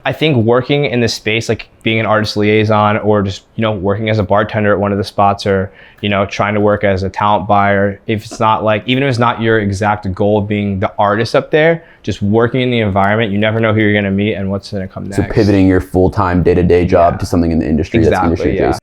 I think working in this space, like being an artist liaison or just, working as a bartender at one of the spots or, trying to work as a talent buyer, if it's not like, even if it's not your exact goal of being the artist up there, just working in the environment, you never know who you're going to meet and what's going to come next. So pivoting your full-time day-to-day job to something in the industry that's industry-based.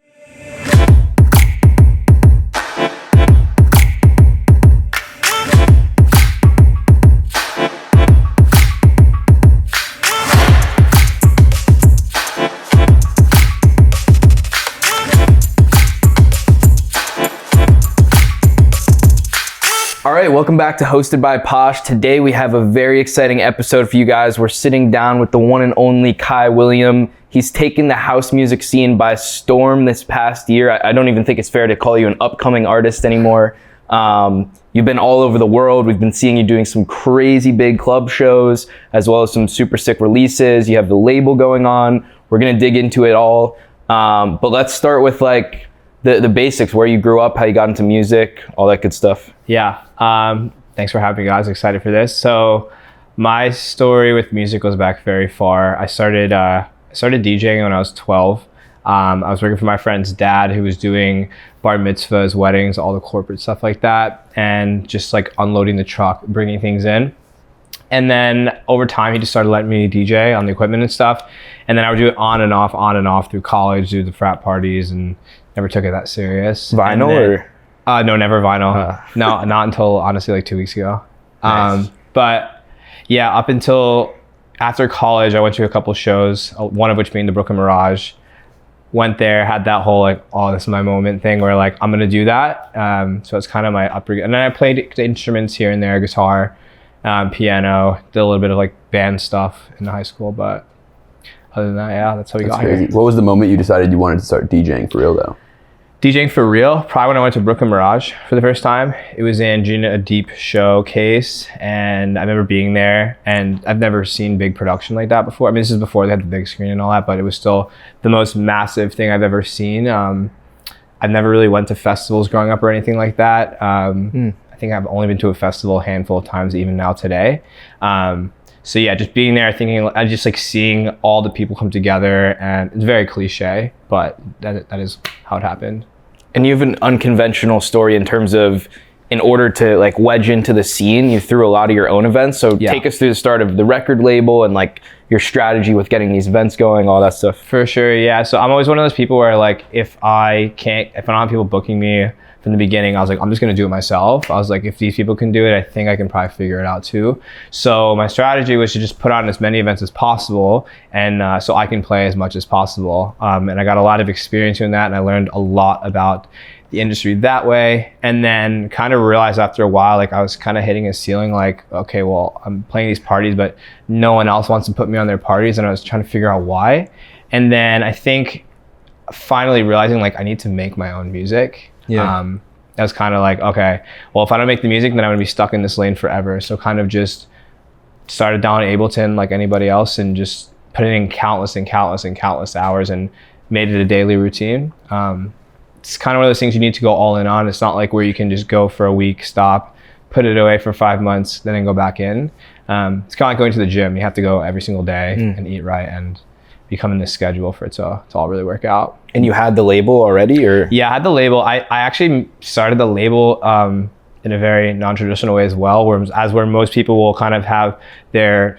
All right, welcome back to Hosted by Posh. Today we have a very exciting episode for you guys. We're sitting down with the one and only Kai William. He's taken the house music scene by storm this past year. I don't even think it's fair to call you an upcoming artist anymore. You've been all over the world. We've been seeing you doing some crazy big club shows, as well as some super sick releases. You have the label going on. We're gonna dig into it all. But let's start with like the basics, where you grew up, how you got into music, all that good stuff. Yeah. Thanks for having me, guys. Excited for this. So my story with music goes back very far. I started DJing when I was 12. I was working for my friend's dad who was doing bar mitzvahs, weddings, all the corporate stuff like that, and just like unloading the truck, bringing things in. And then over time, he just started letting me DJ on the equipment and stuff. And then I would do it on and off through college, do the frat parties, and never took it that serious. Vinyl or? No, never vinyl. No, not until honestly like 2 weeks ago. Nice. But yeah, up until after college, I went to a couple shows, one of which being the Brooklyn Mirage. Went there, had that whole like, oh, this is my moment thing where like, I'm gonna do that. So it's kind of my upbringing. And then I played instruments here and there, guitar, piano, did a little bit of like band stuff in high school. But other than that, yeah, that's how we got here. What was the moment you decided you wanted to start DJing for real though? DJing for real, probably when I went to Brooklyn Mirage for the first time. It was in Gina Deep showcase, and I remember being there, and I've never seen big production like that before. I mean, this is before they had the big screen and all that, but it was still the most massive thing I've ever seen. I've never really went to festivals growing up or anything like that. I think I've only been to a festival a handful of times, even now today. So yeah, just being there, thinking, I just like seeing all the people come together, and it's very cliche, but that is how it happened. And you have an unconventional story in terms of, in order to like wedge into the scene, you threw a lot of your own events. So take us through the start of the record label and like your strategy with getting these events going, all that stuff. For sure, yeah. So I'm always one of those people where like, if I don't have people booking me from the beginning, I was like, I'm just gonna do it myself. I was like, if these people can do it, I think I can probably figure it out too. So my strategy was to just put on as many events as possible, and so I can play as much as possible. And I got a lot of experience doing that, and I learned a lot about the industry that way. And then kind of realized after a while, like I was kind of hitting a ceiling, like, okay, well, I'm playing these parties, but no one else wants to put me on their parties, and I was trying to figure out why. And then I think finally realizing like I need to make my own music. Yeah. That was kind of like, okay, well, if I don't make the music, then I'm gonna be stuck in this lane forever. So kind of just started down at Ableton like anybody else, and just put in countless hours and made it a daily routine. It's kind of one of those things you need to go all in on. It's not like where you can just go for a week, stop, put it away for 5 months, then go back in. It's kind of like going to the gym. You have to go every single day and eat right and become in this schedule for it to all really work out. And you had the label already, or? Yeah, I had the label. I actually started the label in a very non-traditional way as well, where most people will kind of have their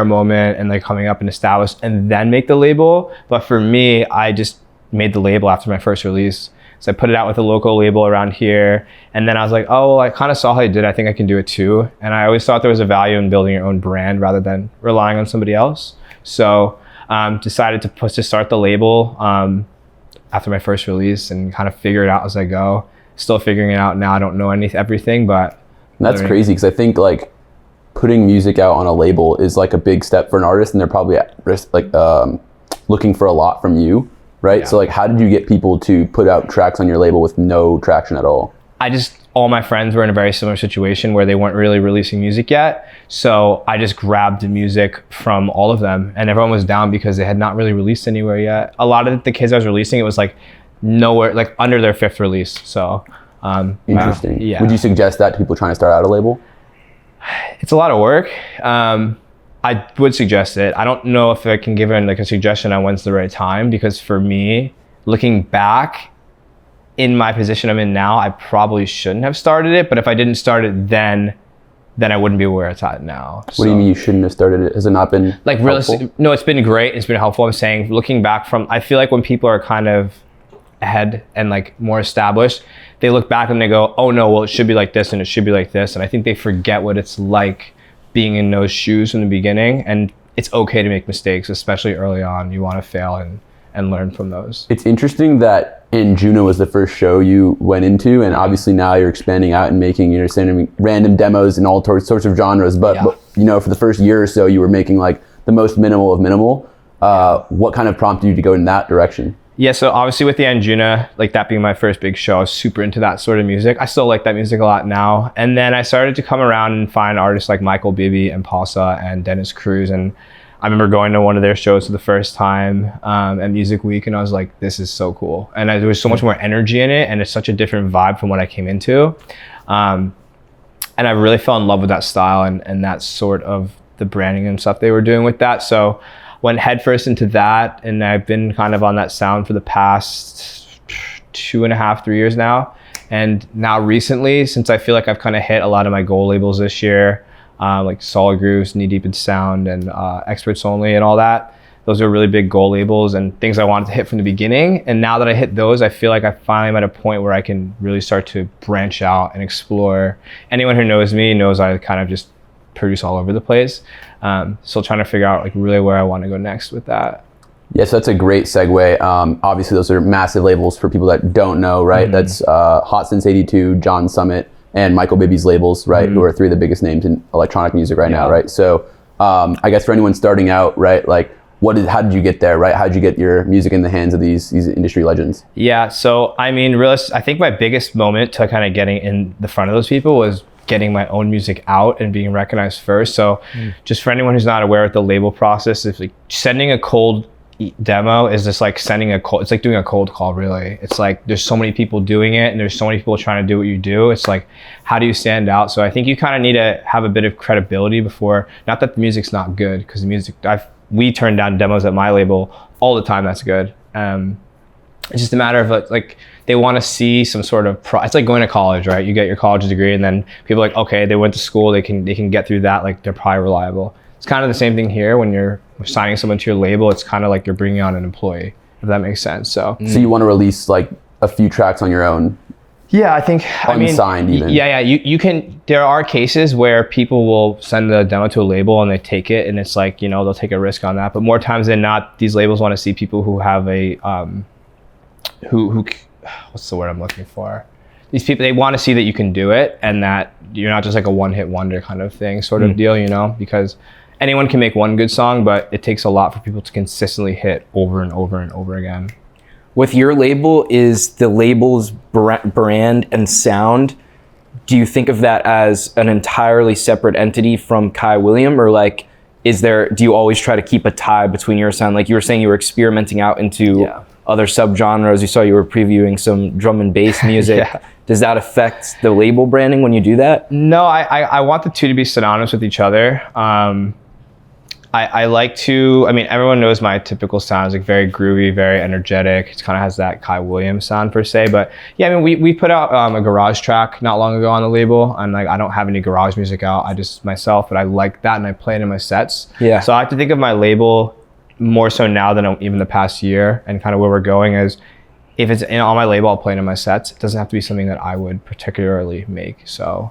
moment and like coming up and established and then make the label. But for me, I just made the label after my first release. So I put it out with a local label around here, and then I was like, oh, well, I kind of saw how you did. I think I can do it too. And I always thought there was a value in building your own brand rather than relying on somebody else. So decided to start the label after my first release, and kind of figure it out as I go. Still figuring it out now. I don't know everything, but that's crazy, because I think like putting music out on a label is like a big step for an artist, and they're probably at risk, like looking for a lot from you, right? Yeah. So like, how did you get people to put out tracks on your label with no traction at all? All my friends were in a very similar situation where they weren't really releasing music yet. So I just grabbed the music from all of them, and everyone was down because they had not really released anywhere yet. A lot of the kids I was releasing, it was like nowhere, like under their 5th release. So interesting. Yeah. Would you suggest that to people trying to start out a label? It's a lot of work. I would suggest it. I don't know if I can give it like a suggestion on when's the right time, because for me, looking back in my position I'm in now, I probably shouldn't have started it. But if I didn't start it then I wouldn't be where it's at now. What do you mean you shouldn't have started it? Has it not been like realistic? No, it's been great. It's been helpful. I'm saying, looking back I feel like when people are kind of ahead and like more established, they look back and they go, oh no, well it should be like this and it should be like this. And I think they forget what it's like being in those shoes from the beginning. And it's okay to make mistakes, especially early on. You want to fail and learn from those. It's interesting that in Juno was the first show you went into, and obviously now you're expanding out and making, you're sending random demos in all sorts of genres. But you know, for the first year or so, you were making like the most minimal of minimal. What kind of prompted you to go in that direction? Yeah, so obviously with the Andhera, like that being my first big show, I was super into that sort of music. I still like that music a lot now. And then I started to come around and find artists like Michael Bibi and Pausa and Dennis Cruz. And I remember going to one of their shows for the first time at Music Week, and I was like, this is so cool. And there was so much more energy in it, and it's such a different vibe from what I came into. And I really fell in love with that style and that sort of the branding and stuff they were doing with that. So went headfirst into that, and I've been kind of on that sound for the past 2.5, 3 years now. And now recently, since I feel like I've kind of hit a lot of my goal labels this year, like Solid Grooves, Knee Deep in Sound, and Experts Only and all that, those are really big goal labels and things I wanted to hit from the beginning. And now that I hit those, I feel like I finally am at a point where I can really start to branch out and explore. Anyone who knows me knows I kind of just produce all over the place. Still trying to figure out like really where I want to go next with that. Yes, that's a great segue. Obviously, those are massive labels for people that don't know, right? Mm-hmm. That's Hot Since 82, John Summit, and Michael Bibi's labels, right? Mm-hmm. Who are three of the biggest names in electronic music right now, right? So I guess for anyone starting out, right, like how did you get there, right? How did you get your music in the hands of these industry legends? Yeah, so I mean, I think my biggest moment to kind of getting in the front of those people was getting my own music out and being recognized first. So just for anyone who's not aware of the label process, if like sending a cold demo is just like it's like doing a cold call, really. It's like there's so many people doing it and there's so many people trying to do what you do. It's like, how do you stand out? So I think you kind of need to have a bit of credibility before, not that the music's not good, because the music, we turn down demos at my label all the time that's good. It's just a matter of like they want to see some sort of it's like going to college, right? You get your college degree and then people are like, okay, they went to school, they can get through that, like they're probably reliable. It's kind of the same thing here when you're signing someone to your label. It's kind of like you're bringing on an employee, if that makes sense. So you want to release like a few tracks on your own? Yeah, I think unsigned even. Yeah. You can. There are cases where people will send the demo to a label and they take it, and it's like, you know, they'll take a risk on that. But more times than not, these labels want to see people who have a who what's the word I'm looking for? These people, they want to see that you can do it and that you're not just like a one-hit wonder kind of thing, sort of deal, you know, because anyone can make one good song, but it takes a lot for people to consistently hit over and over and over again. With your label, is the label's brand and sound, do you think of that as an entirely separate entity from Kai William, or like, do you always try to keep a tie between your sound? Like you were saying, you were experimenting out into other subgenres. You saw you were previewing some drum and bass music. Does that affect the label branding when you do that? No, I want the two to be synonymous with each other. I like to, I mean, everyone knows my typical sound is like very groovy, very energetic. It kind of has that Kai Williams sound per se. But yeah, I mean, we put out a garage track not long ago on the label. And like, I don't have any garage music out. I just myself, but I like that and I play it in my sets. Yeah. So I have to think of my label more so now than even the past year, and kind of where we're going is, if it's on my label, I'll play it in my sets. It doesn't have to be something that I would particularly make. So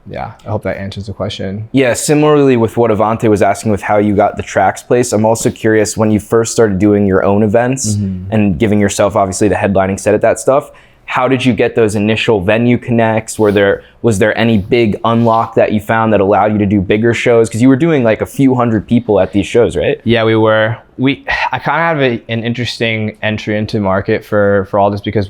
yeah, I hope that answers the question. Yeah, similarly with what Avante was asking with how you got the tracks placed, I'm also curious, when you first started doing your own events and giving yourself obviously the headlining set at that stuff, how did you get those initial venue connects? Was there any big unlock that you found that allowed you to do bigger shows? Because you were doing like a few hundred people at these shows, right? Yeah, we were. I kind of have an interesting entry into market for all this, because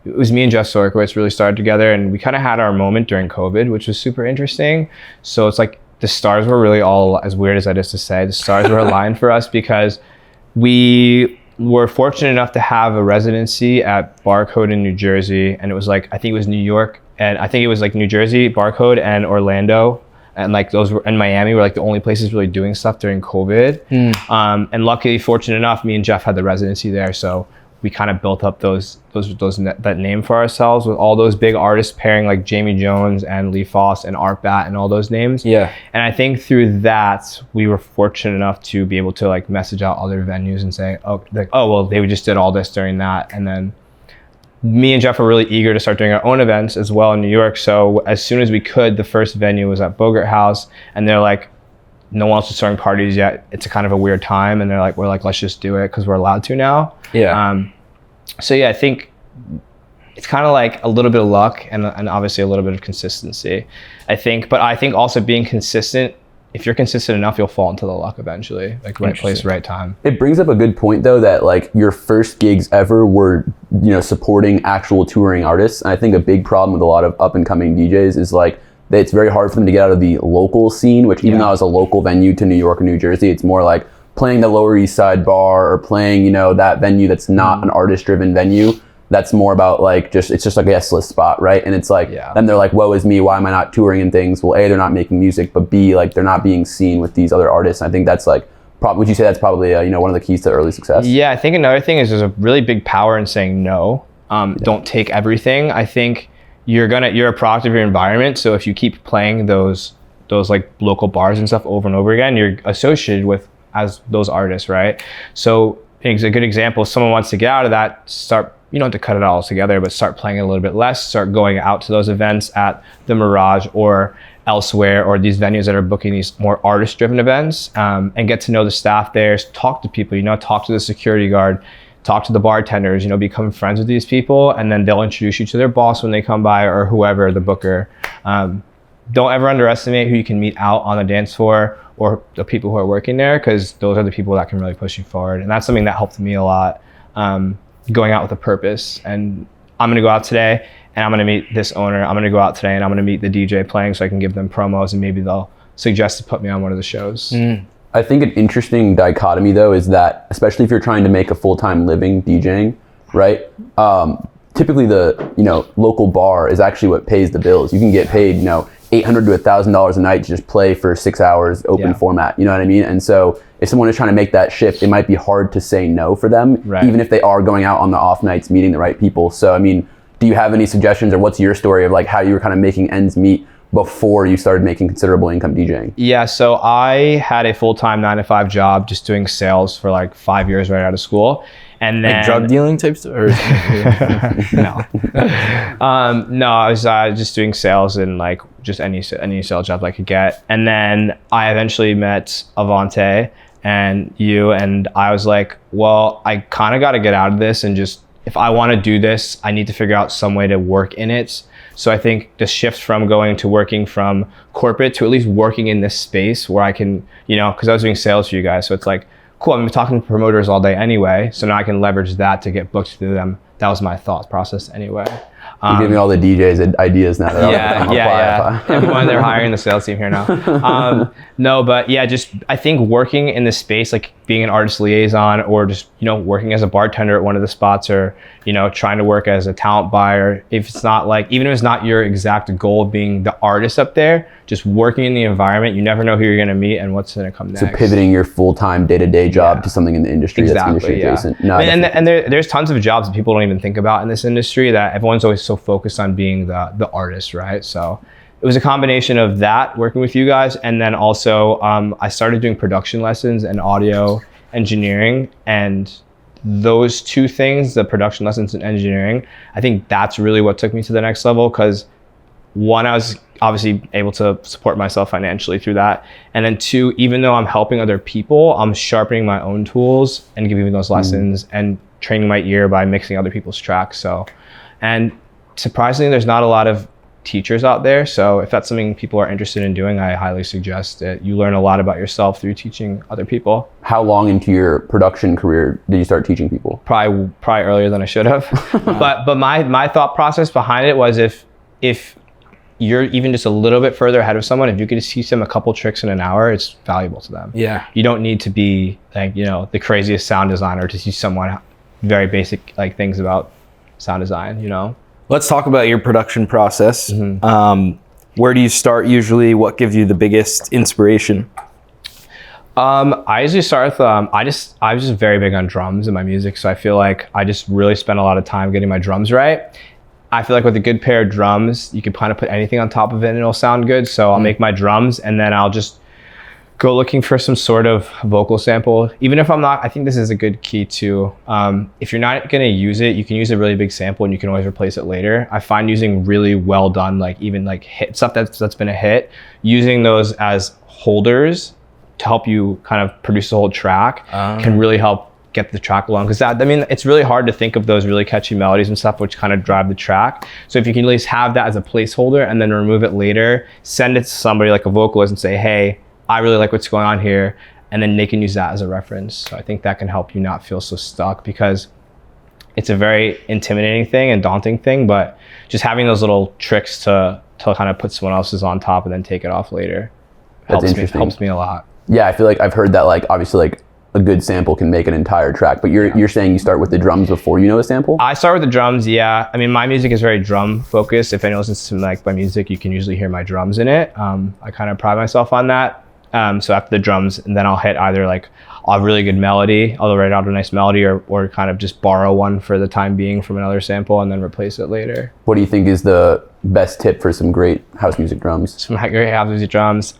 it was me and Jeff Sorkowitz really started together, and we kind of had our moment during COVID, which was super interesting. So it's like the stars were really all, as weird as that is to say, the stars were aligned for us, because we were fortunate enough to have a residency at Barcode in New Jersey. And it was like, I think it was New York, and I think it was like New Jersey, Barcode, and Orlando. and like those were in Miami were like the only places really doing stuff during COVID. And luckily, fortunate enough, me and Jeff had the residency there, so we kind of built up that name for ourselves with all those big artists pairing like Jamie Jones and Lee Foss and Art Bat and all those names. Yeah. And I think through that, we were fortunate enough to be able to like message out other venues and say, oh, well, they just did all this during that. And then me and Jeff were really eager to start doing our own events as well in New York. So as soon as we could, the first venue was at Bogart House, and they're like, no one else is throwing parties yet. It's a kind of a weird time, and we're like, let's just do it because we're allowed to now. Yeah. So yeah, I think it's kind of like a little bit of luck and obviously a little bit of consistency. But I think also being consistent. If you're consistent enough, you'll fall into the luck eventually. Like right place, right time. It brings up a good point though, that like your first gigs ever were, supporting actual touring artists. And I think a big problem with a lot of up and coming DJs is like that it's very hard for them to get out of the local scene, which even though it's a local venue to New York or New Jersey, it's more like playing the Lower East Side bar or playing, that venue that's not an artist driven venue. That's more about like it's just like a guest list spot, right? And it's like, then they're like, woe is me, why am I not touring and things? Well, A, they're not making music, but B, like they're not being seen with these other artists. And I think that's like, would you say that's probably one of the keys to early success? Yeah, I think another thing is there's a really big power in saying no. Don't take everything. I think you're a product of your environment. So if you keep playing those like local bars and stuff over and over again, you're associated with as those artists, right? So it's a good example. If someone wants to get out of that, you don't have to cut it all together, but start playing a little bit less, start going out to those events at the Mirage or elsewhere, or these venues that are booking these more artist driven events, and get to know the staff there, talk to people, talk to the security guard, talk to the bartenders, become friends with these people, and then they'll introduce you to their boss when they come by or whoever, the booker. Don't ever underestimate who you can meet out on the dance floor or the people who are working there, because those are the people that can really push you forward. And that's something that helped me a lot, going out with a purpose. And I'm going to go out today and I'm going to meet this owner. I'm going to go out today and I'm going to meet the DJ playing so I can give them promos and maybe they'll suggest to put me on one of the shows. I think an interesting dichotomy though is that, especially if you're trying to make a full-time living DJing, right? Typically the local bar is actually what pays the bills. You can get paid $800 to $1,000 a night to just play for 6 hours open format. You know what I mean? And so if someone is trying to make that shift, it might be hard to say no for them, even if they are going out on the off nights, meeting the right people. So I mean, do you have any suggestions, or what's your story of like how you were kind of making ends meet before you started making considerable income DJing? Yeah, so I had a full-time 9-to-5 job just doing sales for like 5 years right out of school. And then, like drug dealing types, or no, I was just doing sales and like just any sales job I could get. And then I eventually met Avante and you, and I was like, well, I kind of got to get out of this, and just if I want to do this, I need to figure out some way to work in it. So I think the shift from going to working from corporate to at least working in this space where I can, because I was doing sales for you guys, so it's like, cool, I'm talking to promoters all day anyway, so now I can leverage that to get booked through them. That was my thought process anyway. You're giving all the DJs ideas now. Yeah. Everyone, they're hiring the sales team here now. No, but yeah, just I think working in this space, like being an artist liaison, or just working as a bartender at one of the spots, or trying to work as a talent buyer. If it's not like, even if it's not your exact goal of being the artist up there, just working in the environment, you never know who you're gonna meet and what's gonna come next. So pivoting your full-time day-to-day job to something in the industry that's industry adjacent. No, and there's tons of jobs that people don't even think about in this industry, that everyone's always so focused on being the artist, right? So it was a combination of that, working with you guys, and then also I started doing production lessons and audio engineering, and those two things, the production lessons and engineering, I think that's really what took me to the next level, because one, I was obviously able to support myself financially through that, and then two, even though I'm helping other people, I'm sharpening my own tools and giving those lessons and training my ear by mixing other people's tracks. So, and surprisingly, there's not a lot of teachers out there. So if that's something people are interested in doing, I highly suggest it. You learn a lot about yourself through teaching other people. How long into your production career did you start teaching people? Probably earlier than I should have. but my thought process behind it was, if you're even just a little bit further ahead of someone, if you could just teach them a couple tricks in an hour, it's valuable to them. Yeah. You don't need to be like, the craziest sound designer to teach someone very basic like things about sound design, Let's talk about your production process. Where do you start usually? What gives you the biggest inspiration? I usually start with I was just very big on drums in my music, so I feel like I just really spend a lot of time getting my drums right. I feel like with a good pair of drums, you can kind of put anything on top of it and it'll sound good. So I'll make my drums and then I'll just go looking for some sort of vocal sample. Even if I'm not, I think this is a good key too. If you're not gonna use it, you can use a really big sample and you can always replace it later. I find using really well done, like even like hit stuff that's been a hit, using those as holders to help you kind of produce the whole track can really help get the track along. Because it's really hard to think of those really catchy melodies and stuff which kind of drive the track. So if you can at least have that as a placeholder and then remove it later, send it to somebody like a vocalist and say, hey, I really like what's going on here. And then they can use that as a reference. So I think that can help you not feel so stuck, because it's a very intimidating thing and daunting thing, but just having those little tricks to kind of put someone else's on top and then take it off later helps me a lot. Yeah, I feel like I've heard that, like, obviously, like, a good sample can make an entire track, but you're saying you start with the drums before you know a sample? I start with the drums, yeah. I mean, my music is very drum focused. If anyone listens to like my music, you can usually hear my drums in it. I kind of pride myself on that. So after the drums, and then I'll hit either like a really good melody, I'll write out a nice melody, or kind of just borrow one for the time being from another sample and then replace it later. What do you think is the best tip for some great house music drums? Some great house music drums.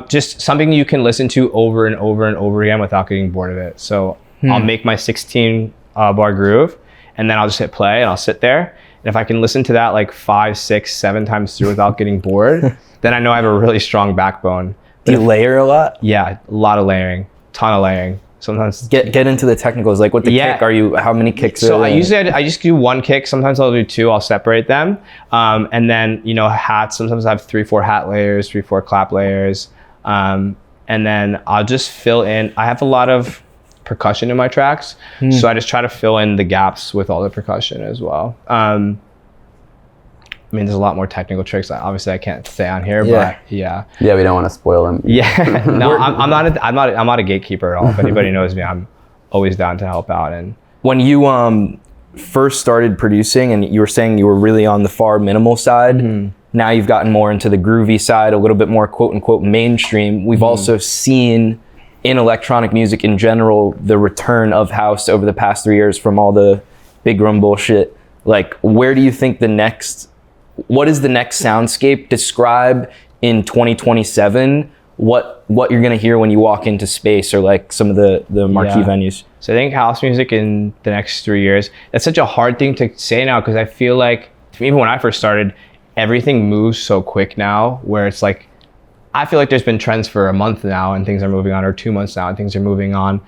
Just something you can listen to over and over and over again without getting bored of it. So I'll make my 16 bar groove, and then I'll just hit play and I'll sit there. And if I can listen to that like 5, 6, 7 times through without getting bored, then I know I have a really strong backbone. Do you layer a lot? Yeah, a lot of layering, ton of layering. Sometimes get into the technicals, like with the kick, how many kicks? So I just do one kick. Sometimes I'll do 2. I'll separate them, and then hats. Sometimes I have 3, 4 hat layers, 3, 4 clap layers, and then I'll just fill in. I have a lot of percussion in my tracks, so I just try to fill in the gaps with all the percussion as well. I mean, there's a lot more technical tricks. Obviously, I can't say on here, but yeah. Yeah, we don't want to spoil them. Yeah, no, I'm not a gatekeeper at all. If anybody knows me, I'm always down to help out. And when you first started producing, and you were saying you were really on the far minimal side, now you've gotten more into the groovy side, a little bit more quote unquote mainstream. We've also seen in electronic music in general the return of house over the past 3 years from all the big room bullshit. Like, where do you think what is the next soundscape? Describe in 2027 what you're gonna hear when you walk into space or like some of the marquee venues. So I think house music in the next 3 years, that's such a hard thing to say now, because I feel like even when I first started, everything moves so quick now, where it's like, I feel like there's been trends for a month now and things are moving on, or 2 months now and things are moving on.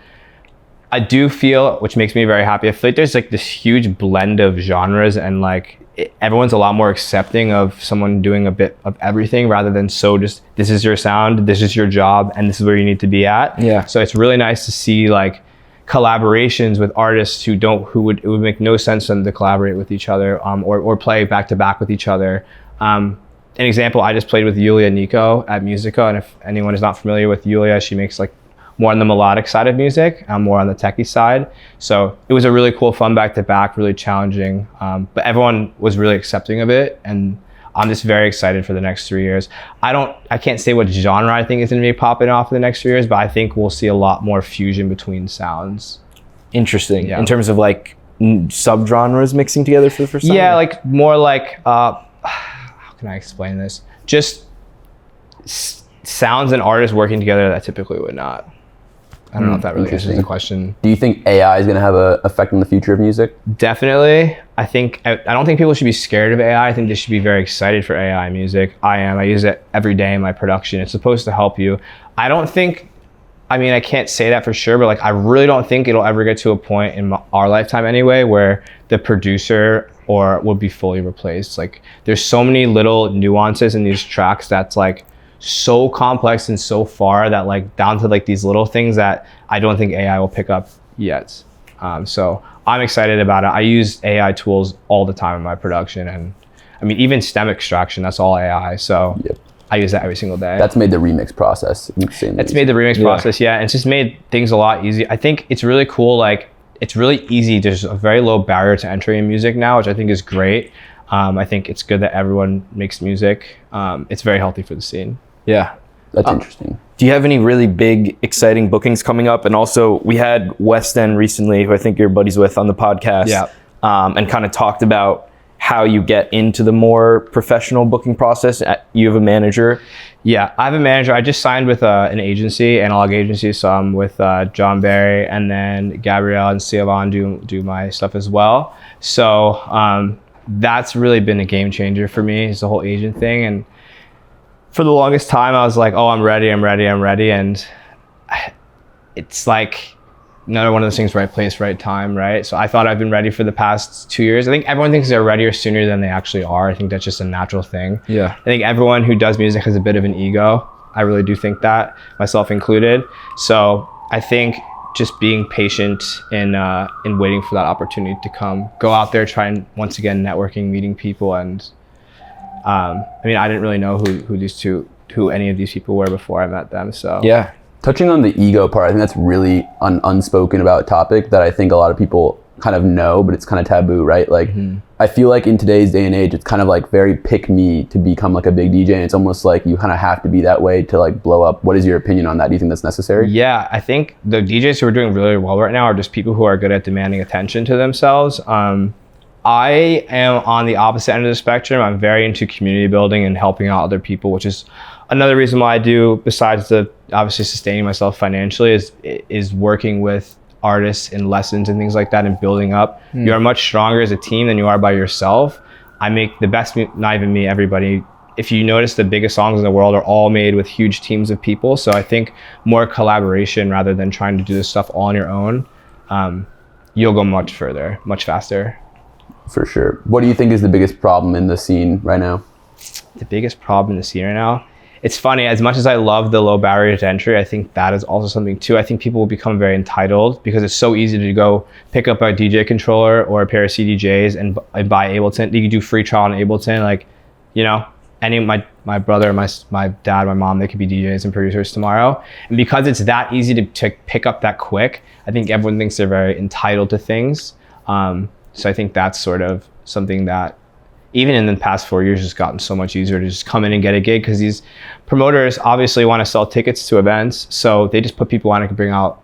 I do feel, which makes me very happy, I feel like there's like this huge blend of genres, and like everyone's a lot more accepting of someone doing a bit of everything, rather than just, this is your sound, this is your job, and this is where you need to be at. Yeah. So it's really nice to see like collaborations with artists it would make no sense for them to collaborate with each other, or play back to back with each other. An example, I just played with Yulia Nico at Musica, and if anyone is not familiar with Yulia, she makes like more on the melodic side of music. I'm more on the techie side. So it was a really cool, fun back-to-back, really challenging. But everyone was really accepting of it. And I'm just very excited for the next 3 years. I can't say what genre I think is gonna be popping off in the next 3 years, but I think we'll see a lot more fusion between sounds. Interesting. Yeah. In terms of like sub-genres mixing together for the first time? Yeah, like more like, how can I explain this? Just sounds and artists working together that typically would not. I don't know if that really answers the question. Do you think AI is going to have an effect on the future of music? Definitely. I don't think people should be scared of AI. I think they should be very excited for AI music. I use it every day in my production. It's supposed to help you. I can't say that for sure, but like, I really don't think it'll ever get to a point in our lifetime anyway, where the producer will be fully replaced. Like, there's so many little nuances in these tracks that's like so complex and so far, that like down to like these little things that I don't think AI will pick up yet. So I'm excited about it. I use AI tools all the time in my production, and I mean, even stem extraction, that's all AI. So I use that every single day. That's made the remix process insane. It's made the remix process, and it's just made things a lot easier. I think it's really cool. Like, it's really easy. There's a very low barrier to entry in music now, which I think is great. I think it's good that everyone makes music. It's very healthy for the scene. Yeah. That's interesting. Do you have any really big, exciting bookings coming up? And also, we had West End recently, who I think you're buddies with, on the podcast. Yeah. And kind of talked about how you get into the more professional booking process. You have a manager. Yeah, I have a manager. I just signed with an agency, analog agency. So I'm with John Barry, and then Gabrielle and Siobhan do my stuff as well. So that's really been a game changer for me, is the whole agent thing. And for the longest time, I was like, oh, I'm ready. And it's like another one of those things, right place, right time, right? So I thought I've been ready for the past 2 years. I think everyone thinks they're ready sooner than they actually are. I think that's just a natural thing. Yeah. I think everyone who does music has a bit of an ego. I really do think that, myself included. So I think just being patient in waiting for that opportunity to come. Go out there, try and, once again, networking, meeting people. And I mean, I didn't really know who any of these people were before I met them. So Yeah. Touching on the ego part, I think that's really an unspoken about topic that I think a lot of people kind of know, but it's kind of taboo, right? Like, I feel like in today's day and age, it's kind of like very pick me to become like a big DJ. And it's almost like you kind of have to be that way to like blow up. What is your opinion on that? Do you think that's necessary? Yeah, I think the DJs who are doing really well right now are just people who are good at demanding attention to themselves. I am on the opposite end of the spectrum. I'm very into community building and helping out other people, which is another reason why I do, besides the obviously sustaining myself financially, is working with artists in lessons and things like that and building up. You are much stronger as a team than you are by yourself. I make the best, not even me, everybody. If you notice, the biggest songs in the world are all made with huge teams of people. So I think more collaboration rather than trying to do this stuff all on your own, you'll go much further, much faster. For sure. What do you think is the biggest problem in the scene right now? The biggest problem in the scene right now? It's funny, as much as I love the low barrier to entry, I think that is also something too. I think people will become very entitled because it's so easy to go pick up a DJ controller or a pair of CDJs and buy Ableton. You can do free trial on Ableton. Like, you know, any of my brother, my dad, my mom, they could be DJs and producers tomorrow. And because it's that easy to pick up that quick, I think everyone thinks they're very entitled to things. So I think that's sort of something that even in the past 4 years has gotten so much easier to just come in and get a gig, because these promoters obviously want to sell tickets to events. So they just put people on and can bring out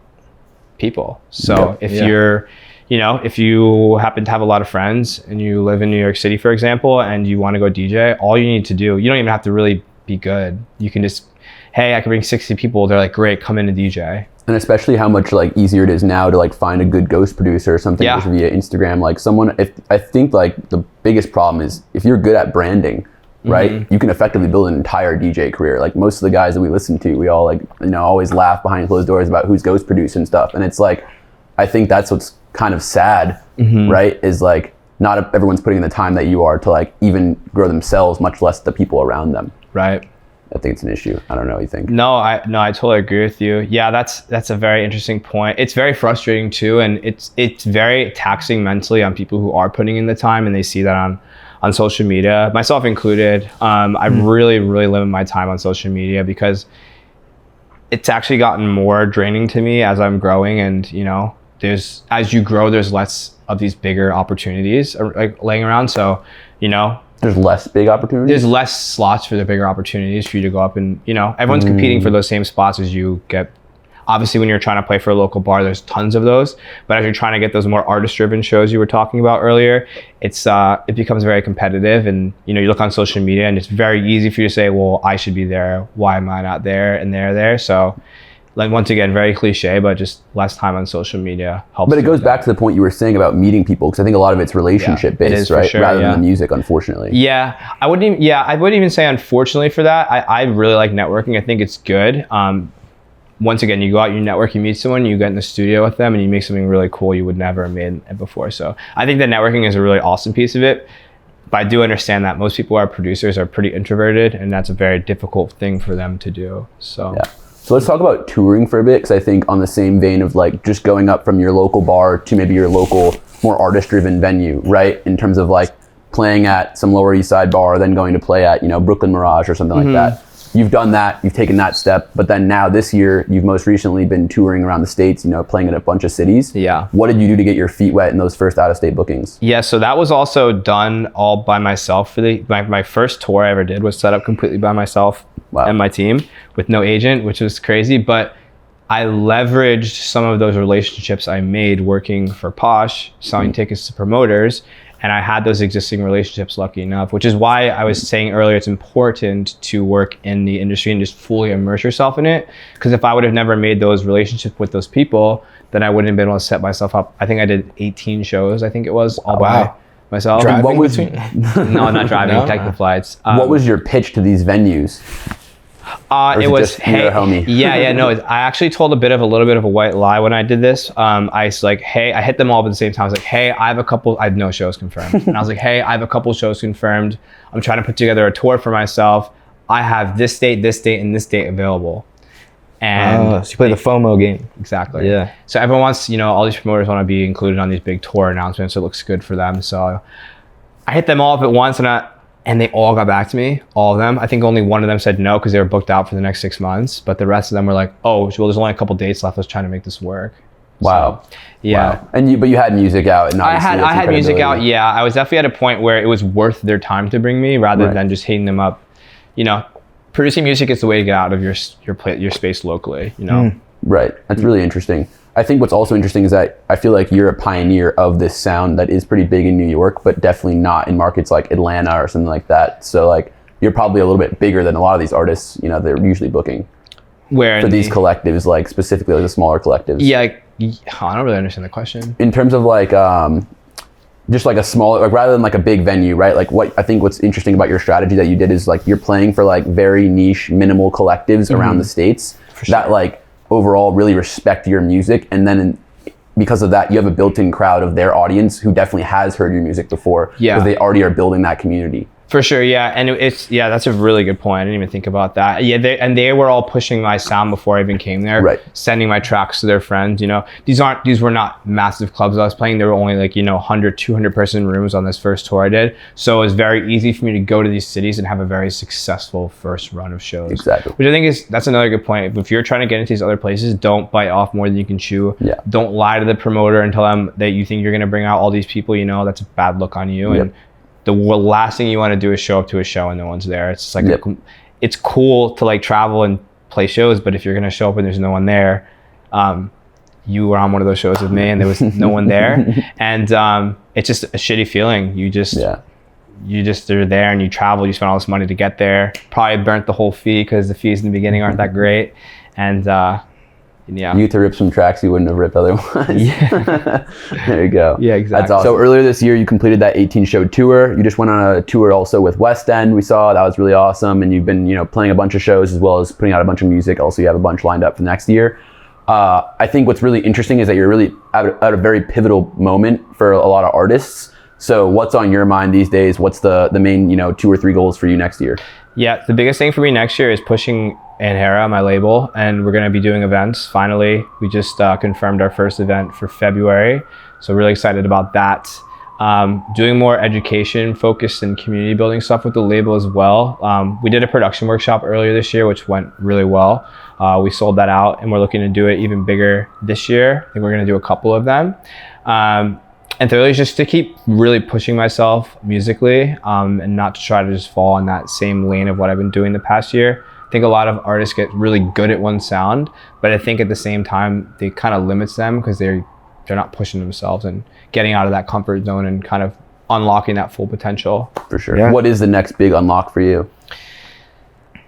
people. So if you're, you know, if you happen to have a lot of friends and you live in New York City, for example, and you want to go DJ, all you need to do, you don't even have to really be good. You can just, hey, I can bring 60 people. They're like, great, come in and DJ. And especially how much like easier it is now to like find a good ghost producer or something just via Instagram. Like someone, if I think like the biggest problem is if you're good at branding, right, you can effectively build an entire DJ career. Like most of the guys that we listen to, we all like, you know, always laugh behind closed doors about who's ghost producing stuff. And it's like, I think that's what's kind of sad, right? Is like not everyone's putting in the time that you are to like even grow themselves, much less the people around them. Right. I think it's an issue. I don't know what you think. No, I totally agree with you. Yeah, that's a very interesting point. It's very frustrating too, and it's very taxing mentally on people who are putting in the time and they see that on social media, myself included. I really limit my time on social media because it's actually gotten more draining to me as I'm growing, and you know, as you grow, there's less of these bigger opportunities like laying around. So, you know, there's less big opportunities. There's less slots for the bigger opportunities for you to go up, and you know, everyone's competing for those same spots as you get. Obviously, when you're trying to play for a local bar, there's tons of those. But as you're trying to get those more artist-driven shows you were talking about earlier, it becomes very competitive. And you know, you look on social media, and it's very easy for you to say, "Well, I should be there. Why am I not there?" And they're there. So, like once again, very cliche, but just less time on social media helps. But it goes back to the point you were saying about meeting people, because I think a lot of it's relationship based, right? Sure, rather than the music, unfortunately. Yeah, I wouldn't even say unfortunately for that. I really like networking. I think it's good. Once again, you go out, you network, you meet someone, you get in the studio with them, and you make something really cool you would never have made before. So I think that networking is a really awesome piece of it. But I do understand that most people who are producers are pretty introverted, and that's a very difficult thing for them to do. So. Yeah. So let's talk about touring for a bit, because I think on the same vein of like just going up from your local bar to maybe your local more artist-driven venue, right? In terms of like playing at some Lower East Side bar, then going to play at, you know, Brooklyn Mirage or something like that. you've done that, you've taken that step, but then now this year, you've most recently been touring around the States, you know, playing in a bunch of cities. Yeah. What did you do to get your feet wet in those first out-of-state bookings? Yeah, so that was also done all by myself. For my first tour I ever did was set up completely by myself and my team with no agent, which was crazy. But I leveraged some of those relationships I made working for Posh, selling tickets to promoters. And I had those existing relationships, lucky enough, which is why I was saying earlier, it's important to work in the industry and just fully immerse yourself in it. Because if I would have never made those relationships with those people, then I wouldn't have been able to set myself up. I think I did 18 shows, I think it was, all by myself. Driving what was No, not driving, taking flights. what was your pitch to these venues? It was, just you're a homie? I actually told a little bit of a white lie when I did this. I was like, hey, I hit them all at the same time. I was like, hey, I had no shows confirmed. And I was like, hey, I have a couple shows confirmed. I'm trying to put together a tour for myself. I have this date, and this date available. And so you play the FOMO game. Exactly. Yeah. So everyone wants, all these promoters want to be included on these big tour announcements. So it looks good for them. So I hit them all up at once, and they all got back to me, all of them. I think only one of them said no because they were booked out for the next 6 months. But the rest of them were like, oh, well, there's only a couple dates left. Let's try to make this work. Wow. So, yeah. Wow. But you had music out. And I had music out. Yeah. I was definitely at a point where it was worth their time to bring me rather than just hitting them up. Producing music is the way to get out of your space locally, Right. That's really interesting. I think what's also interesting is that I feel like you're a pioneer of this sound that is pretty big in New York, but definitely not in markets like Atlanta or something like that. So like you're probably a little bit bigger than a lot of these artists, they're usually booking. Where for these collectives, like specifically like the smaller collectives. Yeah, I don't really understand the question. In terms of like just like a smaller, like rather than like a big venue, right? Like what's interesting about your strategy that you did is like you're playing for like very niche, minimal collectives around the States that like overall really respect your music, and then because of that you have a built-in crowd of their audience who definitely has heard your music before because they already are building that community. For sure, yeah, and that's a really good point. I didn't even think about that. Yeah, they were all pushing my sound before I even came there, sending my tracks to their friends. These were not massive clubs I was playing. There were only 100, 200 person rooms on this first tour I did. So it was very easy for me to go to these cities and have a very successful first run of shows. Exactly. Which I think that's another good point. If you're trying to get into these other places, don't bite off more than you can chew. Yeah. Don't lie to the promoter and tell them that you think you're going to bring out all these people. That's a bad look on you. And the last thing you want to do is show up to a show and no one's there. It's like it's cool to travel and play shows, but if you're gonna show up and there's no one there, you were on one of those shows with me and there was no one there, and it's just a shitty feeling. You just are there and you travel. You spend all this money to get there. Probably burnt the whole fee because the fees in the beginning aren't that great, and you get to rip some tracks you wouldn't have ripped otherwise. Yeah. There you go. Yeah, exactly. That's awesome. So earlier this year, you completed that 18-show tour. You just went on a tour also with West End. We saw that was really awesome, and you've been playing a bunch of shows as well as putting out a bunch of music. Also, you have a bunch lined up for next year. I think what's really interesting is that you're really at a very pivotal moment for a lot of artists. So what's on your mind these days? What's the main 2 or 3 goals for you next year? Yeah, the biggest thing for me next year is pushing Andhera, my label, and we're going to be doing events. Finally, we just confirmed our first event for February, so really excited about that. Doing more education focused and community building stuff with the label as well. We did a production workshop earlier this year, which went really well. We sold that out, and we're looking to do it even bigger this year. I think we're going to do a couple of them. And thirdly, just to keep really pushing myself musically, and not to try to just fall in that same lane of what I've been doing the past year. I think a lot of artists get really good at one sound, but I think at the same time, they kind of limits them because they're not pushing themselves and getting out of that comfort zone and kind of unlocking that full potential. For sure. Yeah. What is the next big unlock for you?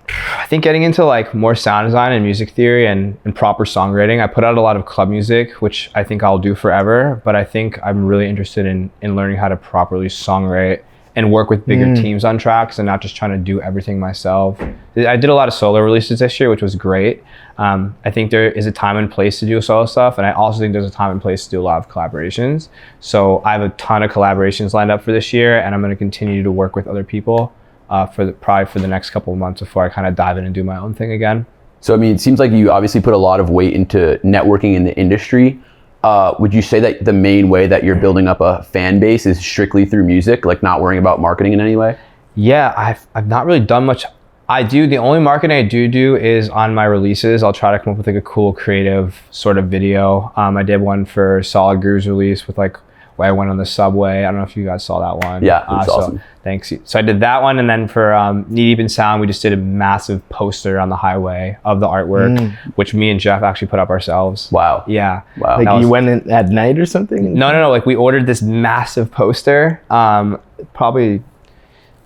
I think getting into more sound design and music theory and proper songwriting. I put out a lot of club music, which I think I'll do forever, but I think I'm really interested in learning how to properly songwrite and work with bigger teams on tracks and not just trying to do everything myself. I did a lot of solo releases this year, which was great. I think there is a time and place to do solo stuff, and I also think there's a time and place to do a lot of collaborations. So I have a ton of collaborations lined up for this year, and I'm going to continue to work with other people probably for the next couple of months before I kind of dive in and do my own thing again. So, I mean, it seems like you obviously put a lot of weight into networking in the industry. Would you say that the main way that you're building up a fan base is strictly through music, like not worrying about marketing in any way? Yeah, I've not really done much I do. The only marketing I do is on my releases. I'll try to come up with like a cool, creative sort of video. I did one for Solid Groove's release with like where I went on the subway. I don't know if you guys saw that one. Yeah, it was awesome. Thanks. So I did that one, and then for Knee Deep in Sound, we just did a massive poster on the highway of the artwork, which me and Jeff actually put up ourselves. Wow. Yeah. Wow. Like you went in at night or something? No. Like we ordered this massive poster. Probably,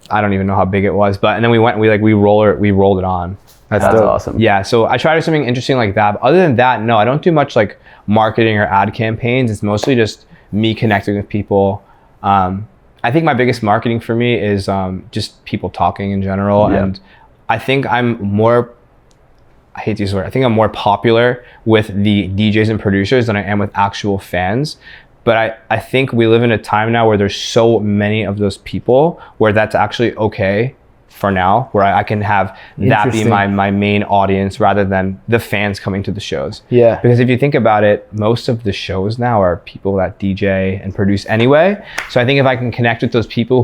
I don't even know how big it was, but and then we went. We rolled it on. That's awesome. Yeah. So I try to do something interesting like that. But other than that, no, I don't do much like marketing or ad campaigns. It's mostly just me connecting with people. I think my biggest marketing for me is just people talking in general. Yeah. And I think I'm more, I hate to use the word, I think I'm more popular with the DJs and producers than I am with actual fans. But I think we live in a time now where there's so many of those people where that's actually okay for now, where I can have that be my main audience rather than the fans coming to the shows. Yeah. Because if you think about it, most of the shows now are people that DJ and produce anyway. So I think if I can connect with those people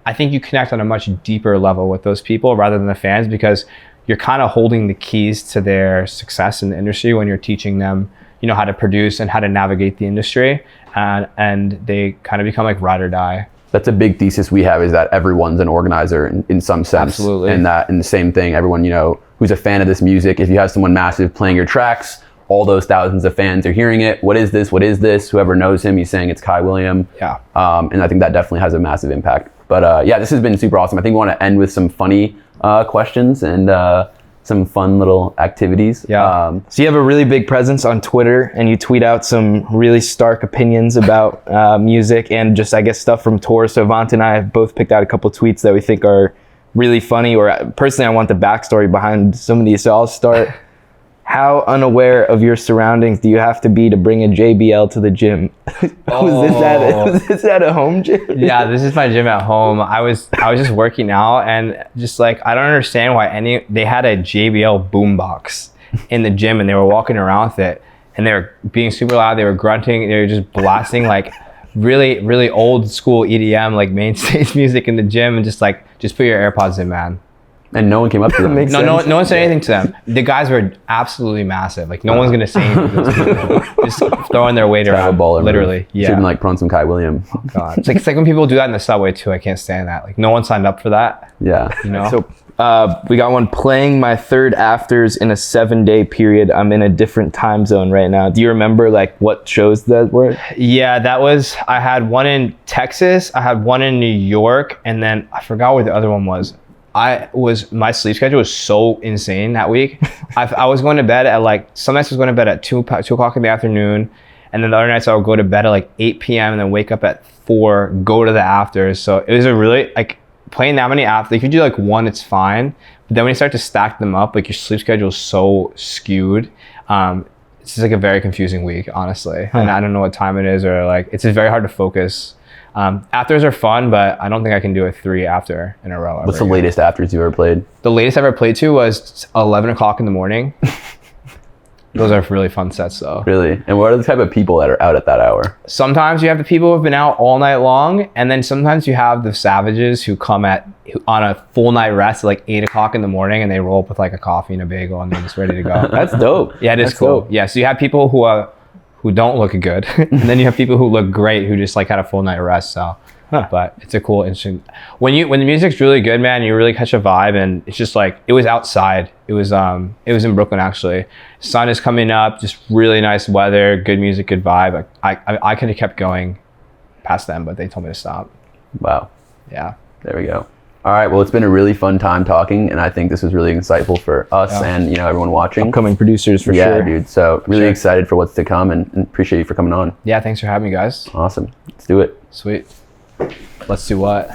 I think you connect on a much deeper level with those people rather than the fans, because you're kind of holding the keys to their success in the industry when you're teaching them, how to produce and how to navigate the industry. And they kind of become like ride or die. That's a big thesis we have, is that everyone's an organizer in some sense. Absolutely. And the same thing, everyone, who's a fan of this music, if you have someone massive playing your tracks, all those thousands of fans are hearing it. What is this? What is this? Whoever knows him, he's saying it's Kai William. Yeah. And I think that definitely has a massive impact. But yeah, this has been super awesome. I think we want to end with some funny questions and some fun little activities. Yeah. So you have a really big presence on Twitter, and you tweet out some really stark opinions about music and just, I guess, stuff from tours. So Avant and I have both picked out a couple tweets that we think are really funny, or personally, I want the backstory behind some of these. So I'll start. How unaware of your surroundings do you have to be to bring a JBL to the gym? Was this at a home gym? Yeah, this is my gym at home. I was just working out, and just like, I don't understand why they had a JBL boombox in the gym, and they were walking around with it, and they were being super loud. They were grunting. They were just blasting like really, really old school EDM, like main stage music in the gym, and just put your AirPods in, man. And no one came up to them. No one said anything to them. The guys were absolutely massive. Like, no one's gonna say anything to those people. Just throwing their weight around, literally. Move. Yeah. Should have been like put on some Kai William. Oh, God. It's like when people do that in the subway too. I can't stand that. Like, no one signed up for that. Yeah. So we got one: playing my third afters in a 7-day period. I'm in a different time zone right now. Do you remember like what shows that were? Yeah, I had one in Texas, I had one in New York, and then I forgot where the other one was. My sleep schedule was so insane that week. I was going to bed at some nights I was going to bed at 2 o'clock in the afternoon, and then the other nights I would go to bed at 8 p.m. and then wake up at 4, go to the afters. So it was a really, playing that many afters, if you do one, it's fine. But then when you start to stack them up, your sleep schedule is so skewed. It's just a very confusing week, honestly. And I don't know what time it is, or it's just very hard to focus. Afters are fun, but I don't think I can do a 3 after in a row. What's the latest afters you ever played? The latest I ever played to was 11 o'clock in the morning. Those are really fun sets though. Really? And what are the type of people that are out at that hour? Sometimes you have the people who have been out all night long, and then sometimes you have the savages who come on a full night rest at 8 o'clock in the morning, and they roll up with a coffee and a bagel, and they're just ready to go. That's dope. Yeah, it is cool. Dope. Yeah, so you have people who don't look good, and then you have people who look great who just had a full night rest. So, but it's a cool, interesting. When the music's really good, man, you really catch a vibe, and it's just it was outside. It was in Brooklyn actually. Sun is coming up, just really nice weather, good music, good vibe. I could have kept going past them, but they told me to stop. Wow. Yeah. There we go. All right. Well, it's been a really fun time talking, and I think this was really insightful for us and everyone watching. Upcoming producers for sure. Yeah, dude. So really excited for what's to come, and appreciate you for coming on. Yeah, thanks for having me, guys. Awesome. Let's do it. Sweet. Let's do what?